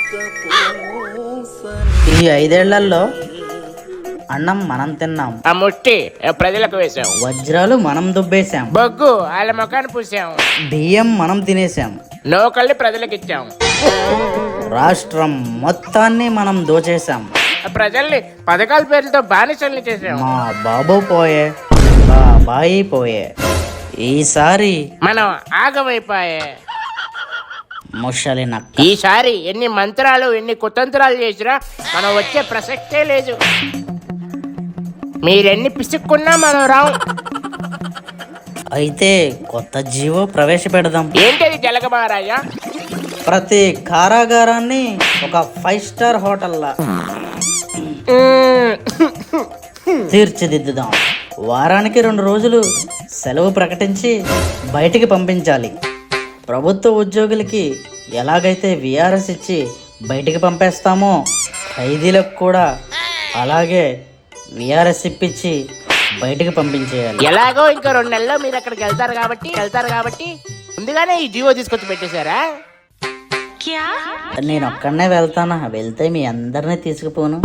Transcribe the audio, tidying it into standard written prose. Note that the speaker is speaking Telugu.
ఈ 5 ఏళ్లలో అన్నం మనం తిన్నాం, ఆ ముష్టి ప్రజలకు వేసాం, వజ్రాలు మనం దుబ్బేశాం, బొగ్గు వాళ్ళ ముఖాన్ని పూసాం, బియ్యం మనం తినేశాం, నౌకల్ని ప్రజలకు ఇచ్చాం, రాష్ట్రం మొత్తాన్ని మనం దోచేశాం. ప్రజల్ని పథకాల పేర్లతో బానిసల్ని చేసాం. మా బాబు పోయే, బాబాయి పోయే, ఈసారి మనం ఆగమైపోయే. ముషలి నక్క. ఈసారి ఎన్ని మంత్రాలు ఎన్ని కుతంత్రాలు చేసినా మనం వచ్చే ప్రసక్తే లేదు. మీరెన్ని పిసుక్కున్నా మనం రావు. అయితే కొత్త జీవో ప్రవేశపెడదాం. ఏంటది జలగ మహారాజా? ప్రతి కారాగారాన్ని ఒక 5 స్టార్ హోటల్లా తీర్చిదిద్దుదాం. వారానికి 2 రోజులు సెలవు ప్రకటించి బయటికి పంపించాలి. ప్రభుత్వ ఉద్యోగులకి ఎలాగైతే విఆర్ఎస్ ఇచ్చి బయటికి పంపేస్తామో, ఖైదీలకు కూడా అలాగే విఆర్ఎస్ ఇప్పించి బయటికి పంపించేయాలి. ఎలాగో ఇంకా 2 నెలల్లో మీరు అక్కడికి వెళ్తారు కాబట్టి ముందుగానే ఈ జీవో తీసుకొచ్చి పెట్టేశారా? నేను ఒక్కడనే వెళ్తానా? వెళ్తే మీ అందరినీ తీసుకుపోను.